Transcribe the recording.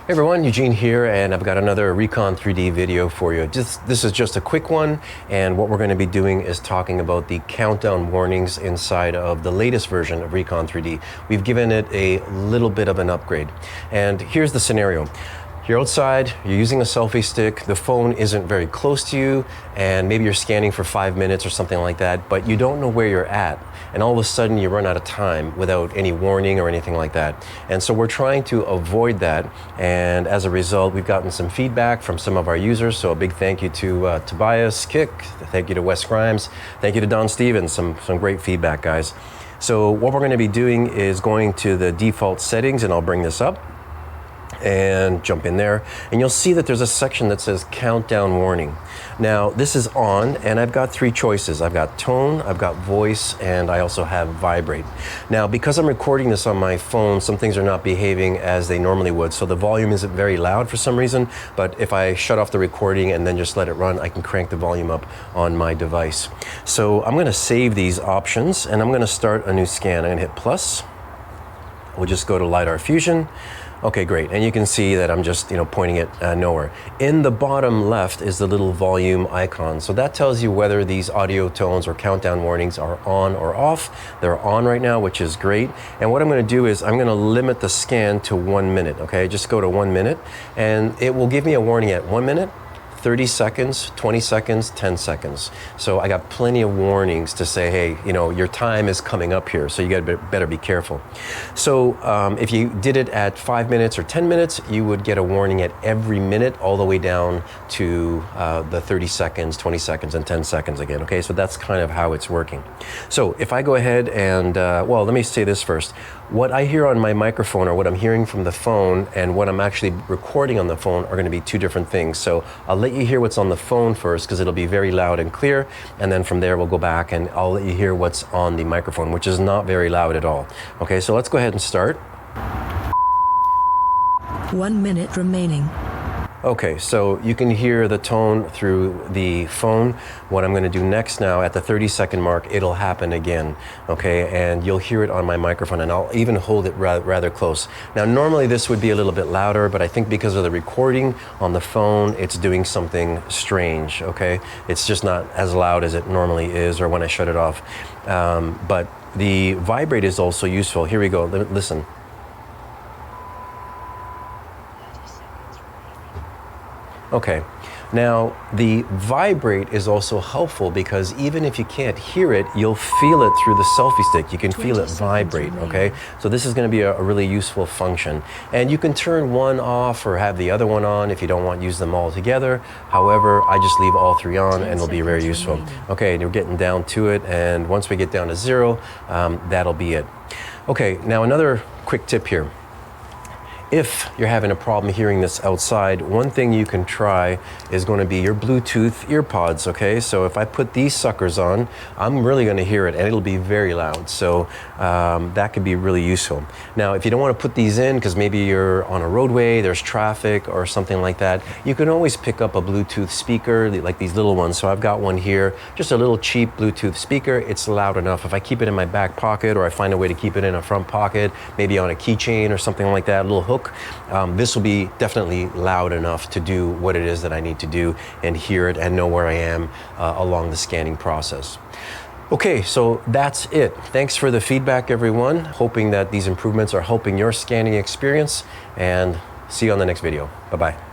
Hey everyone, Eugene here, and I've got another Recon-3D video for you. This is just a quick one, and what we're going to be doing is talking about the countdown warnings inside of the latest version of Recon-3D. We've given it a little bit of an upgrade. And here's the scenario. You're outside, you're using a selfie stick, the phone isn't very close to you, and maybe you're scanning for 5 minutes or something like that, but you don't know where you're at. And all of a sudden you run out of time without any warning or anything like that. And so we're trying to avoid that, and as a result, we've gotten some feedback from some of our users, so a big thank you to Tobias Kick, thank you to Wes Grimes, thank you to Don Stevens, some great feedback, guys. So what we're going to be doing is going to the default settings, and I'll bring this up and jump in there, and you'll see that there's a section that says countdown warning. Now this is on, and I've got three choices. I've got tone, I've got voice, and I also have vibrate. Now because I'm recording this on my phone, some things are not behaving as they normally would, so the volume isn't very loud for some reason, but if I shut off the recording and then just let it run, I can crank the volume up on my device. So I'm going to save these options, and I'm going to start a new scan. I'm going to hit plus. We'll just go to LiDAR Fusion. Okay, great, and you can see that I'm just pointing it nowhere. In the bottom left is the little volume icon, so that tells you whether these audio tones or countdown warnings are on or off. They're on right now, which is great, and what I'm going to do is I'm going to limit the scan to 1 minute. Okay, just go to 1 minute, and it will give me a warning at 1 minute, 30 seconds, 20 seconds, 10 seconds. So I got plenty of warnings to say, hey, your time is coming up here, so you better be careful. So if you did it at 5 minutes or 10 minutes, you would get a warning at every minute all the way down to the 30 seconds, 20 seconds, and 10 seconds again. Okay, so that's kind of how it's working. So if I go ahead and, well, let me say this first. What I hear on my microphone, or what I'm hearing from the phone, and what I'm actually recording on the phone are going to be two different things. So I'll let you hear what's on the phone first, because it'll be very loud and clear, and then from there we'll go back and I'll let you hear what's on the microphone, which is not very loud at all. Okay, so let's go ahead and start. 1 minute remaining. Okay, so you can hear the tone through the phone. What I'm going to do next now, at the 30-second mark, it'll happen again, okay? And you'll hear it on my microphone, and I'll even hold it rather close. Now, normally this would be a little bit louder, but I think because of the recording on the phone, it's doing something strange, okay? It's just not as loud as it normally is, or when I shut it off. But the vibrate is also useful. Here we go, listen. Okay, now the vibrate is also helpful because even if you can't hear it, you'll feel it through the selfie stick. You can feel it vibrate, okay? So this is going to be a really useful function. And you can turn one off or have the other one on if you don't want to use them all together. However, I just leave all three on and it'll be very useful. Okay, and we're getting down to it, and once we get down to 0, that'll be it. Okay, now another quick tip here. If you're having a problem hearing this outside, one thing you can try is going to be your Bluetooth earpods, okay? So if I put these suckers on, I'm really going to hear it, and it'll be very loud. So that could be really useful. Now, if you don't want to put these in because maybe you're on a roadway, there's traffic or something like that, you can always pick up a Bluetooth speaker, like these little ones. So I've got one here, just a little cheap Bluetooth speaker. It's loud enough. If I keep it in my back pocket, or I find a way to keep it in a front pocket, maybe on a keychain or something like that, a little hook, this will be definitely loud enough to do what it is that I need to do and hear it and know where I am along the scanning process. Okay, so that's it. Thanks for the feedback, everyone. Hoping that these improvements are helping your scanning experience, and see you on the next video. Bye-bye.